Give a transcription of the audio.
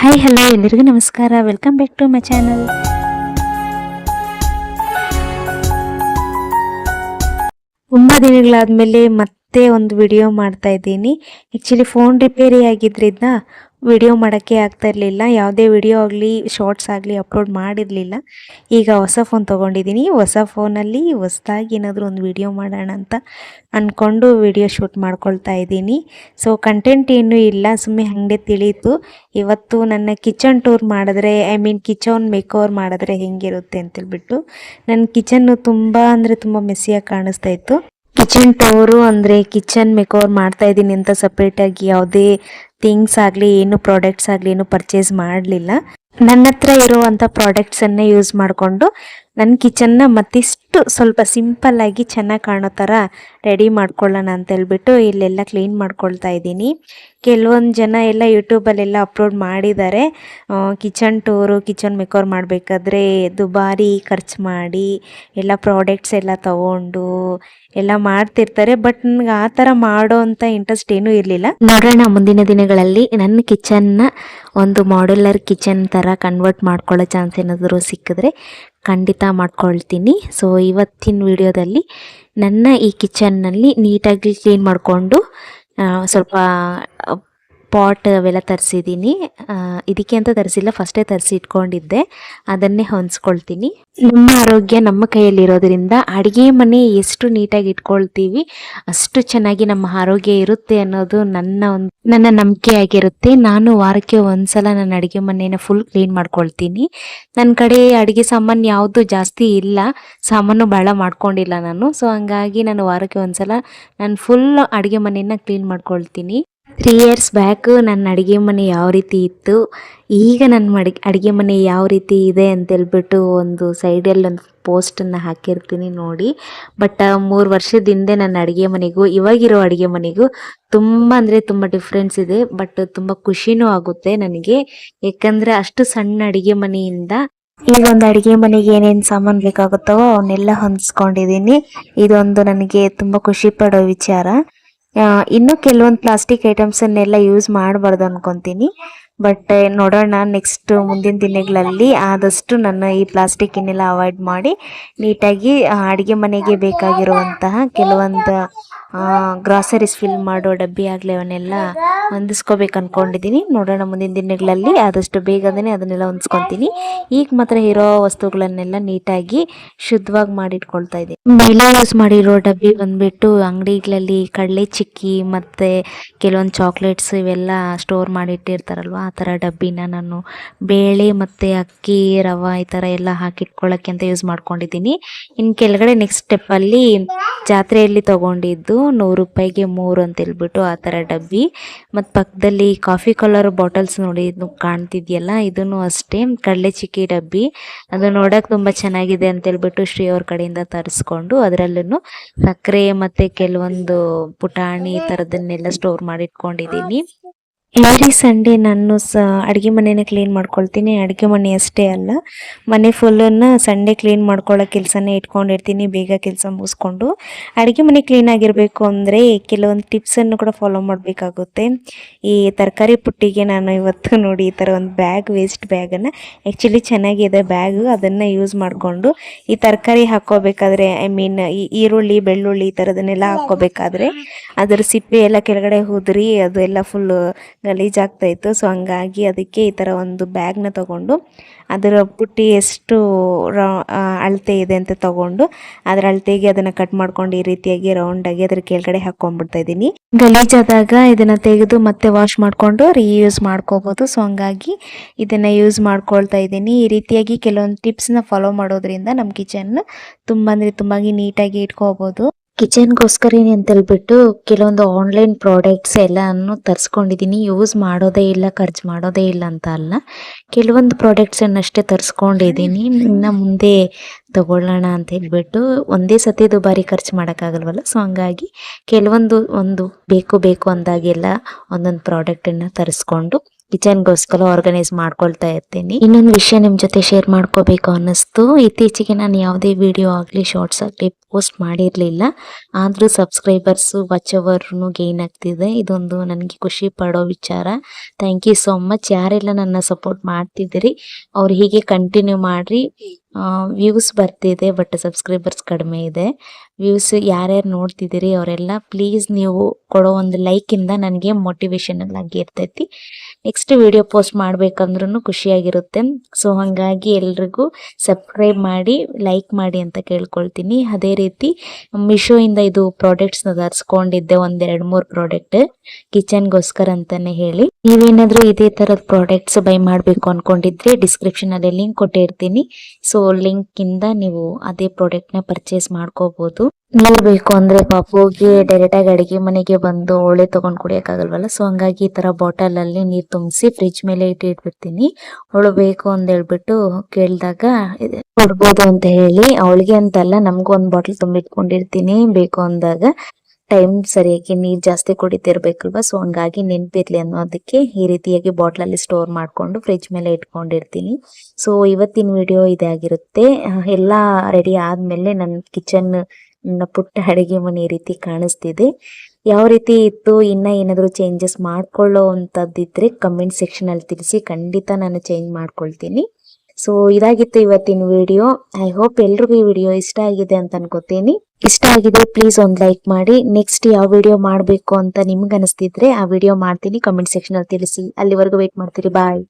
Hi hello ಎಲ್ಲರಿಗೂ ನಮಸ್ಕಾರ. Welcome back to my channel. ತುಂಬ ದಿನಗಳಾದಮೇಲೆ ಮತ್ತೆ ಒಂದು ವಿಡಿಯೋ ಮಾಡ್ತಾ ಇದ್ದೀನಿ. ಆ್ಯಕ್ಚುಲಿ ಫೋನ್ ರಿಪೇರಿ ಆಗಿದ್ದರಿಂದ ವಿಡಿಯೋ ಮಾಡೋಕ್ಕೆ ಆಗ್ತಾ ಇರಲಿಲ್ಲ. ಯಾವುದೇ ವಿಡಿಯೋ ಆಗಲಿ ಶಾರ್ಟ್ಸ್ ಆಗಲಿ ಅಪ್ಲೋಡ್ ಮಾಡಿರಲಿಲ್ಲ. ಈಗ ಹೊಸ ಫೋನ್ ತೊಗೊಂಡಿದ್ದೀನಿ. ಹೊಸ ಫೋನಲ್ಲಿ ಹೊಸದಾಗಿ ಏನಾದರೂ ಒಂದು ವಿಡಿಯೋ ಮಾಡೋಣ ಅಂತ ಅಂದ್ಕೊಂಡು ವಿಡಿಯೋ ಶೂಟ್ ಮಾಡ್ಕೊಳ್ತಾ ಇದ್ದೀನಿ. ಸೊ ಕಂಟೆಂಟ್ ಏನೂ ಇಲ್ಲ, ಸುಮ್ಮನೆ ಹಾಗೆ ತಿಳಿಯಿತು. ಇವತ್ತು ನನ್ನ ಕಿಚನ್ ಟೂರ್ ಮಾಡಿದ್ರೆ ಕಿಚನ್ ಮೇಕ್ ಓವರ್ ಮಾಡಿದ್ರೆ ಹೆಂಗಿರುತ್ತೆ ಅಂತೇಳ್ಬಿಟ್ಟು. ನನ್ನ ಕಿಚನ್ನು ತುಂಬ ಅಂದರೆ ತುಂಬ ಮೆಸ್ಸಿಯಾಗಿ ಕಾಣಿಸ್ತಾ ಇತ್ತು. ಕಿಚನ್ ಟೂರು ಅಂದರೆ ಕಿಚನ್ ಮೇಕ್ ಓವರ್ ಮಾಡ್ತಾ ಇದ್ದೀನಿ ಅಂತ ಸಪ್ರೇಟಾಗಿ ಯಾವುದೇ ಥಿಂಗ್ಸ್ ಆಗಲಿ ಏನು ಪ್ರಾಡಕ್ಟ್ಸ್ ಆಗಲಿ ಏನು ಪರ್ಚೇಸ್ ಮಾಡಲಿಲ್ಲ. ನನ್ನ ಹತ್ರ ಇರುವಂಥ ಪ್ರಾಡಕ್ಟ್ಸನ್ನೇ ಯೂಸ್ ಮಾಡಿಕೊಂಡು ನನ್ನ ಕಿಚನ್ನ ಮತ್ತಿಷ್ಟು ಸ್ವಲ್ಪ ಸಿಂಪಲ್ಲಾಗಿ ಚೆನ್ನಾಗಿ ಕಾಣೋ ಥರ ರೆಡಿ ಮಾಡ್ಕೊಳ್ಳೋಣ ಅಂತ ಹೇಳ್ಬಿಟ್ಟು ಇಲ್ಲೆಲ್ಲ ಕ್ಲೀನ್ ಮಾಡ್ಕೊಳ್ತಾ ಇದ್ದೀನಿ. ಕೆಲವೊಂದು ಜನ ಎಲ್ಲ ಯೂಟ್ಯೂಬಲ್ಲೆಲ್ಲ ಅಪ್ಲೋಡ್ ಮಾಡಿದ್ದಾರೆ. ಕಿಚನ್ ಟೂರು ಕಿಚನ್ ಮೇಕೋವರ್ ಮಾಡಬೇಕಾದ್ರೆ ದುಬಾರಿ ಖರ್ಚು ಮಾಡಿ ಎಲ್ಲ ಪ್ರಾಡಕ್ಟ್ಸ್ ಎಲ್ಲ ತಗೊಂಡು ಎಲ್ಲ ಮಾಡ್ತಿರ್ತಾರೆ. ಬಟ್ ನನಗೆ ಆ ಥರ ಮಾಡೋ ಅಂಥ ಇಂಟ್ರೆಸ್ಟ್ ಏನೂ ಇರಲಿಲ್ಲ. ನೋಡೋಣ ಮುಂದಿನ ದಿನಗಳಲ್ಲಿ ನನ್ನ ಕಿಚನ್ನ ಒಂದು ಮಾಡ್ಯುಲರ್ ಕಿಚನ್ ಥರ ಕನ್ವರ್ಟ್ ಮಾಡ್ಕೊಳ್ಳೋ ಚಾನ್ಸ್ ಏನಾದರೂ ಸಿಕ್ಕಿದ್ರೆ ಖಂಡಿತ ಮಾಡ್ಕೊಳ್ತೀನಿ. ಸೊ ಇವತ್ತಿನ ವಿಡಿಯೋದಲ್ಲಿ ನನ್ನ ಈ ಕಿಚನ್ನಲ್ಲಿ ನೀಟಾಗಿ ಕ್ಲೀನ್ ಮಾಡಿಕೊಂಡು ಸ್ವಲ್ಪ ಪಾಟ್ ಅವೆಲ್ಲ ತರಿಸಿದ್ದೀನಿ. ಇದಕ್ಕೆ ಅಂತ ತರಿಸಿಲ್ಲ, ಫಸ್ಟೇ ತರಿಸಿ ಇಟ್ಕೊಂಡಿದ್ದೆ, ಅದನ್ನೇ ಹೊಂದ್ಸ್ಕೊಳ್ತೀನಿ. ನಮ್ಮ ಆರೋಗ್ಯ ನಮ್ಮ ಕೈಯಲ್ಲಿರೋದ್ರಿಂದ ಅಡುಗೆ ಮನೆ ಎಷ್ಟು ನೀಟಾಗಿ ಇಟ್ಕೊಳ್ತೀವಿ ಅಷ್ಟು ಚೆನ್ನಾಗಿ ನಮ್ಮ ಆರೋಗ್ಯ ಇರುತ್ತೆ ಅನ್ನೋದು ನನ್ನ ನಂಬಿಕೆ ಆಗಿರುತ್ತೆ. ನಾನು ವಾರಕ್ಕೆ ಒಂದ್ಸಲ ನನ್ನ ಅಡುಗೆ ಮನೆಯನ್ನು ಫುಲ್ ಕ್ಲೀನ್ ಮಾಡ್ಕೊಳ್ತೀನಿ. ನನ್ನ ಕಡೆ ಅಡುಗೆ ಸಾಮಾನು ಯಾವುದು ಜಾಸ್ತಿ ಇಲ್ಲ, ಸಾಮಾನು ಭಾಳ ಮಾಡ್ಕೊಂಡಿಲ್ಲ ನಾನು. ಸೊ ಹಂಗಾಗಿ ನಾನು ವಾರಕ್ಕೆ ಒಂದ್ಸಲ ನಾನು ಫುಲ್ ಅಡುಗೆ ಮನೆಯನ್ನು ಕ್ಲೀನ್ ಮಾಡ್ಕೊಳ್ತೀನಿ. 3 years ಬ್ಯಾಕ್ ನನ್ನ ಅಡುಗೆ ಮನೆ ಯಾವ ರೀತಿ ಇತ್ತು, ಈಗ ನನ್ನ ಅಡುಗೆ ಮನೆ ಯಾವ ರೀತಿ ಇದೆ ಅಂತೇಳ್ಬಿಟ್ಟು ಒಂದು ಸೈಡಲ್ಲಿ ಒಂದು ಪೋಸ್ಟನ್ನು ಹಾಕಿರ್ತೀನಿ ನೋಡಿ. ಬಟ್ 3 ವರ್ಷದ ಹಿಂದೆ ನನ್ನ ಅಡುಗೆ ಮನೆಗೂ ಇವಾಗಿರೋ ಅಡುಗೆ ಮನೆಗೂ ತುಂಬ ಅಂದರೆ ತುಂಬ ಡಿಫ್ರೆನ್ಸ್ ಇದೆ. ಬಟ್ ತುಂಬ ಖುಷಿನೂ ಆಗುತ್ತೆ ನನಗೆ, ಯಾಕಂದರೆ ಅಷ್ಟು ಸಣ್ಣ ಅಡುಗೆ ಮನೆಯಿಂದ ಈಗ ಒಂದು ಅಡುಗೆ ಮನೆಗೆ ಏನೇನು ಸಾಮಾನು ಬೇಕಾಗುತ್ತೋ ಅವನ್ನೆಲ್ಲ ಹೊಂದಿಸ್ಕೊಂಡಿದ್ದೀನಿ. ಇದೊಂದು ನನಗೆ ತುಂಬ ಖುಷಿ ಪಡೋ ವಿಚಾರ. ಇನ್ನೂ ಕೆಲವೊಂದು ಪ್ಲಾಸ್ಟಿಕ್ ಐಟಮ್ಸನ್ನೆಲ್ಲ ಯೂಸ್ ಮಾಡಬಾರ್ದು ಅನ್ಕೊತೀನಿ. ಬಟ್ ನೋಡೋಣ ನೆಕ್ಸ್ಟ್ ಮುಂದಿನ ದಿನಗಳಲ್ಲಿ ಆದಷ್ಟು ನನ್ನ ಈ ಪ್ಲಾಸ್ಟಿಕ್ಕನ್ನೆಲ್ಲ ಅವಾಯ್ಡ್ ಮಾಡಿ ನೀಟಾಗಿ ಅಡುಗೆ ಮನೆಗೆ ಬೇಕಾಗಿರುವಂತಹ ಕೆಲವೊಂದು ಗ್ರಾಸರೀಸ್ ಫಿಲ್ ಮಾಡೋ ಡಬ್ಬಿ ಆಗಲಿ ಅವನ್ನೆಲ್ಲ ಹೊಂದಿಸ್ಕೋಬೇಕು ಅಂದ್ಕೊಂಡಿದ್ದೀನಿ. ನೋಡೋಣ ಮುಂದಿನ ದಿನಗಳಲ್ಲಿ ಆದಷ್ಟು ಬೇಗನೇ ಅದನ್ನೆಲ್ಲ ಹೊಂದಿಸ್ಕೊತೀನಿ. ಈಗ ಮಾತ್ರ ಇರೋ ವಸ್ತುಗಳನ್ನೆಲ್ಲ ನೀಟಾಗಿ ಶುದ್ಧವಾಗಿ ಮಾಡಿಟ್ಕೊಳ್ತಾ ಇದ್ದೀನಿ. ಮಹಿಳೆ ಯೂಸ್ ಮಾಡಿರೋ ಡಬ್ಬಿ ಬಂದುಬಿಟ್ಟು ಅಂಗಡಿಗಳಲ್ಲಿ ಕಡಲೆ ಚಿಕ್ಕಿ ಮತ್ತು ಕೆಲವೊಂದು ಚಾಕ್ಲೇಟ್ಸ್ ಇವೆಲ್ಲ ಸ್ಟೋರ್ ಮಾಡಿಟ್ಟಿರ್ತಾರಲ್ವ, ಆ ಥರ ಡಬ್ಬಿನ ನಾನು ಬೇಳೆ ಮತ್ತು ಅಕ್ಕಿ ರವೆ ಈ ಥರ ಎಲ್ಲ ಹಾಕಿಟ್ಕೊಳ್ಳೋಕ್ಕೆ ಅಂತ ಯೂಸ್ ಮಾಡ್ಕೊಂಡಿದ್ದೀನಿ. ಇನ್ನು ಕೆಳಗಡೆ ನೆಕ್ಸ್ಟ್ ಸ್ಟೆಪ್ಪಲ್ಲಿ ಜಾತ್ರೆಯಲ್ಲಿ ತೊಗೊಂಡಿದ್ದು 100 ರೂಪಾಯಿಗೆ 3 ಅಂತ ಹೇಳ್ಬಿಟ್ಟು ಆ ಥರ ಡಬ್ಬಿ. ಮತ್ತು ಪಕ್ಕದಲ್ಲಿ ಕಾಫಿ ಕಲರ್ ಬಾಟಲ್ಸ್ ನೋಡಿ ಇದು ಕಾಣ್ತಿದೆಯಲ್ಲ, ಇದೂ ಅಷ್ಟೇ ಕಡಲೆ ಚಿಕ್ಕಿ ಡಬ್ಬಿ. ಅದು ನೋಡೋಕೆ ತುಂಬ ಚೆನ್ನಾಗಿದೆ ಅಂತೇಳ್ಬಿಟ್ಟು ಶ್ರೀ ಅವ್ರ ಕಡೆಯಿಂದ ತರಿಸ್ಕೊಂಡು ಅದರಲ್ಲೂ ಸಕ್ಕರೆ ಮತ್ತು ಕೆಲವೊಂದು ಪುಟಾಣಿ ಈ ಥರದನ್ನೆಲ್ಲ ಸ್ಟೋರ್ ಮಾಡಿಟ್ಕೊಂಡಿದ್ದೀನಿ. ಎವ್ರಿ ಸಂಡೇ ನಾನು ಅಡುಗೆ ಮನೆನ ಕ್ಲೀನ್ ಮಾಡ್ಕೊಳ್ತೀನಿ. ಅಡುಗೆ ಮನೆ ಅಷ್ಟೇ ಅಲ್ಲ, ಮನೆ ಫುಲ್ಲನ್ನು ಸಂಡೇ ಕ್ಲೀನ್ ಮಾಡ್ಕೊಳ್ಳೋ ಕೆಲಸನೇ ಇಟ್ಕೊಂಡಿರ್ತೀನಿ. ಬೇಗ ಕೆಲಸ ಮುಗಿಸ್ಕೊಂಡು ಅಡುಗೆ ಮನೆ ಕ್ಲೀನ್ ಆಗಿರಬೇಕು ಅಂದರೆ ಕೆಲವೊಂದು ಟಿಪ್ಸನ್ನು ಕೂಡ ಫಾಲೋ ಮಾಡಬೇಕಾಗುತ್ತೆ. ಈ ತರಕಾರಿ ಪುಟ್ಟಿಗೆ ನಾನು ಇವತ್ತು ನೋಡಿ ಈ ಥರ ಒಂದು ವೇಸ್ಟ್ ಬ್ಯಾಗನ್ನು, ಆ್ಯಕ್ಚುಲಿ ಚೆನ್ನಾಗಿದೆ ಬ್ಯಾಗು, ಅದನ್ನು ಯೂಸ್ ಮಾಡಿಕೊಂಡು ಈ ತರಕಾರಿ ಹಾಕ್ಕೋಬೇಕಾದ್ರೆ ಈ ಈರುಳ್ಳಿ ಬೆಳ್ಳುಳ್ಳಿ ಈ ಥರದನ್ನೆಲ್ಲ ಹಾಕ್ಕೋಬೇಕಾದ್ರೆ ಅದರ ಸಿಪ್ಪೆ ಎಲ್ಲ ಕೆಳಗಡೆ ಉದುರಿ ಅದು ಎಲ್ಲ ಫುಲ್ಲು ಗಲೀಜಾಗ್ತಾಯಿತ್ತು. ಸೊ ಹಂಗಾಗಿ ಅದಕ್ಕೆ ಈ ಥರ ಒಂದು ಬ್ಯಾಗ್ನ ತೊಗೊಂಡು ಅದರ ಪುಟ್ಟಿ ಎಷ್ಟು ಅಳತೆ ಇದೆ ಅಂತ ತೊಗೊಂಡು ಅದರ ಅಳತೆಗೆ ಅದನ್ನು ಕಟ್ ಮಾಡ್ಕೊಂಡು ಈ ರೀತಿಯಾಗಿ ರೌಂಡಾಗಿ ಅದ್ರ ಕೆಳಗಡೆ ಹಾಕ್ಕೊಂಡ್ಬಿಡ್ತಾ ಇದ್ದೀನಿ. ಗಲೀಜಾದಾಗ ಇದನ್ನು ತೆಗೆದು ಮತ್ತೆ ವಾಶ್ ಮಾಡಿಕೊಂಡು ರೀಯೂಸ್ ಮಾಡ್ಕೋಬೋದು. ಸೊ ಹಂಗಾಗಿ ಇದನ್ನು ಯೂಸ್ ಮಾಡ್ಕೊಳ್ತಾ ಇದ್ದೀನಿ. ಈ ರೀತಿಯಾಗಿ ಕೆಲವೊಂದು ಟಿಪ್ಸ್ನ ಫಾಲೋ ಮಾಡೋದ್ರಿಂದ ನಮ್ಮ ಕಿಚನ್ ತುಂಬ ಅಂದರೆ ತುಂಬ ನೀಟಾಗಿ ಇಟ್ಕೋಬೋದು. ಕಿಚನ್ಗೋಸ್ಕರನೇ ಅಂತೇಳ್ಬಿಟ್ಟು ಕೆಲವೊಂದು ಆನ್ಲೈನ್ ಪ್ರಾಡಕ್ಟ್ಸ್ ಎಲ್ಲನೂ ತರಿಸ್ಕೊಂಡಿದ್ದೀನಿ. ಯೂಸ್ ಮಾಡೋದೇ ಇಲ್ಲ, ಖರ್ಚು ಮಾಡೋದೇ ಇಲ್ಲ ಅಂತ ಅಲ್ಲ, ಕೆಲವೊಂದು ಪ್ರಾಡಕ್ಟ್ಸನ್ನಷ್ಟೇ ತರಿಸ್ಕೊಂಡಿದ್ದೀನಿ. ಇನ್ನು ಮುಂದೆ ತಗೊಳ್ಳೋಣ ಅಂತ ಹೇಳ್ಬಿಟ್ಟು ಒಂದೇ ಸತಿ ದುಬಾರಿ ಖರ್ಚು ಮಾಡೋಕ್ಕಾಗಲ್ವಲ್ಲ. ಸೊ ಹಂಗಾಗಿ ಕೆಲವೊಂದು ಬೇಕು ಅಂದಾಗೆಲ್ಲ ಒಂದೊಂದು ಪ್ರಾಡಕ್ಟನ್ನು ತರಿಸ್ಕೊಂಡು ಕಿಚನ್ಗೋಸ್ಕರ ಆರ್ಗನೈಸ್ ಮಾಡ್ಕೊಳ್ತಾ ಇರ್ತೀನಿ. ಇನ್ನೊಂದು ವಿಷಯ ನಿಮ್ ಜೊತೆ ಶೇರ್ ಮಾಡ್ಕೋಬೇಕು ಅನ್ನಿಸ್ತು. ಇತ್ತೀಚೆಗೆ ನಾನು ಯಾವುದೇ ವಿಡಿಯೋ ಆಗಲಿ ಶಾರ್ಟ್ಸ್ ಆಗಲಿ ಪೋಸ್ಟ್ ಮಾಡಿರಲಿಲ್ಲ. ಆದರೂ ಸಬ್ಸ್ಕ್ರೈಬರ್ಸು ವಾಚ್ ಅವರ್ನು ಗೇನ್ ಆಗ್ತಿದೆ. ಇದೊಂದು ನನಗೆ ಖುಷಿ ಪಡೋ ವಿಚಾರ. Thank you so much. ಯಾರೆಲ್ಲ ನನ್ನ ಸಪೋರ್ಟ್ ಮಾಡ್ತಿದ್ದೀರಿ ಅವ್ರು ಹೀಗೆ ಕಂಟಿನ್ಯೂ ಮಾಡಿರಿ. ವ್ಯೂಸ್ ಬರ್ತಿದೆ ಬಟ್ ಸಬ್ಸ್ಕ್ರೈಬರ್ಸ್ ಕಡಿಮೆ ಇದೆ. ವ್ಯೂಸ್ ಯಾರ್ಯಾರು ನೋಡ್ತಿದ್ದೀರಿ ಅವರೆಲ್ಲ ಪ್ಲೀಸ್ ನೀವು ಕೊಡೋ ಒಂದು ಲೈಕಿಂದ ನನಗೆ ಮೋಟಿವೇಶನಲ್ ಆಗಿ ಇರ್ತೈತಿ. ನೆಕ್ಸ್ಟ್ ವಿಡಿಯೋ ಪೋಸ್ಟ್ ಮಾಡ್ಬೇಕಂದ್ರೂ ಖುಷಿಯಾಗಿರುತ್ತೆ. ಸೊ ಹಾಗಾಗಿ ಎಲ್ರಿಗೂ ಸಬ್ಸ್ಕ್ರೈಬ್ ಮಾಡಿ ಲೈಕ್ ಮಾಡಿ ಅಂತ ಕೇಳ್ಕೊಳ್ತೀನಿ. ಅದೇ ರೀತಿ ಮಿಶೋಯಿಂದ ಇದು ಪ್ರಾಡಕ್ಟ್ಸ್ನ ತರಿಸ್ಕೊಂಡಿದ್ದೆ, 1-2-3 ಪ್ರಾಡಕ್ಟ್ ಕಿಚನ್ಗೋಸ್ಕರ ಅಂತಾನೆ ಹೇಳಿ. ನೀವೇನಾದ್ರೂ ಇದೇ ತರದ ಪ್ರಾಡಕ್ಟ್ಸ್ ಬೈ ಮಾಡಬೇಕು ಅನ್ಕೊಂಡಿದ್ರೆ ಡಿಸ್ಕ್ರಿಪ್ಷನ್ ಅಲ್ಲಿ ಲಿಂಕ್ ಕೊಟ್ಟಿರ್ತೀನಿ. ಸೊ ಲಿಂಕ್ ಇಂದ ನೀವು ಅದೇ ಪ್ರಾಡಕ್ಟ್ ನ ಪರ್ಚೇಸ್ ಮಾಡ್ಕೋಬಹುದು. ನೀರ್ ಬೇಕು ಅಂದ್ರೆ ಪಾಪುಗೆ ಡೈರೆಕ್ಟ್ ಆಗಿ ಅಡಿಗೆ ಮನೆಗೆ ಬಂದು ಒಳ್ಳೆ ತಗೊಂಡ್ ಕುಡಿಯಕ್ಕಾಗಲ್ವಲ್ಲ. ಸೊ ಹಂಗಾಗಿ ಈ ತರ ಬಾಟಲ್ ಅಲ್ಲಿ ನೀರ್ ತುಂಬಿಸಿ ಫ್ರಿಜ್ ಮೇಲೆ ಇಟ್ಬಿಡ್ತೀನಿ. ಅವಳು ಬೇಕು ಅಂತ ಹೇಳ್ಬಿಟ್ಟು ಕೇಳಿದಾಗ ಕೊಡ್ಬೋದು ಅಂತ ಹೇಳಿ, ಅವಳಿಗೆ ಅಂತಲ್ಲ ನಮ್ಗೂ ಒಂದ್ ಬಾಟಲ್ ತುಂಬಿಟ್ಕೊಂಡಿರ್ತೀನಿ ಬೇಕು ಅಂದಾಗ. ಟೈಮ್ ಸರಿಯಾಗಿ ನೀರ್ ಜಾಸ್ತಿ ಕುಡಿತಿರ್ಬೇಕಲ್ವಾ. ಸೊ ಹಂಗಾಗಿ ನೆನ್ಪಿರ್ಲಿ ಅನ್ನೋದಕ್ಕೆ ಈ ರೀತಿಯಾಗಿ ಬಾಟ್ಲ್ ಅಲ್ಲಿ ಸ್ಟೋರ್ ಮಾಡ್ಕೊಂಡು ಫ್ರಿಜ್ ಮೇಲೆ ಇಟ್ಕೊಂಡಿರ್ತೀನಿ. ಸೊ ಇವತ್ತಿನ ವಿಡಿಯೋ ಇದೇ ಆಗಿರುತ್ತೆ. ಎಲ್ಲ ರೆಡಿ ಆದ್ಮೇಲೆ ನನ್ನ ಕಿಚನ್ ಪುಟ್ಟ ಅಡಿಗೆ ಮನೆ ಈ ರೀತಿ ಕಾಣಿಸ್ತಿದೆ. ಯಾವ ರೀತಿ ಇತ್ತು, ಇನ್ನ ಏನಾದ್ರು ಚೇಂಜಸ್ ಮಾಡ್ಕೊಳ್ಳೋ ಅಂತದ್ದಿದ್ರೆ ಕಮೆಂಟ್ ಸೆಕ್ಷನ್ ಅಲ್ಲಿ ತಿಳಿಸಿ, ಖಂಡಿತ ನಾನು ಚೇಂಜ್ ಮಾಡ್ಕೊಳ್ತೀನಿ. ಸೊ ಇದಾಗಿತ್ತು ಇವತ್ತಿನ ವಿಡಿಯೋ. ಐ ಹೋಪ್ ಎಲ್ರಿಗೂ ಈ ವಿಡಿಯೋ ಇಷ್ಟ ಆಗಿದೆ ಅಂತ ಅನ್ಕೋತೀನಿ. ಇಷ್ಟ ಆಗಿದೆ ಪ್ಲೀಸ್ ಒಂದು ಲೈಕ್ ಮಾಡಿ. ನೆಕ್ಸ್ಟ್ ಯಾವ ವಿಡಿಯೋ ಮಾಡಬೇಕು ಅಂತ ನಿಮ್ಗೆ ಅನಿಸ್ತಿದ್ರೆ ಆ ವಿಡಿಯೋ ಮಾಡ್ತೀನಿ. ಕಮೆಂಟ್ ಸೆಕ್ಷನ್ ಅಲ್ಲಿ ತಿಳಿಸಿ. ಅಲ್ಲಿವರೆಗೂ ವೇಟ್ ಮಾಡ್ತೀರಿ. ಬಾಯ್.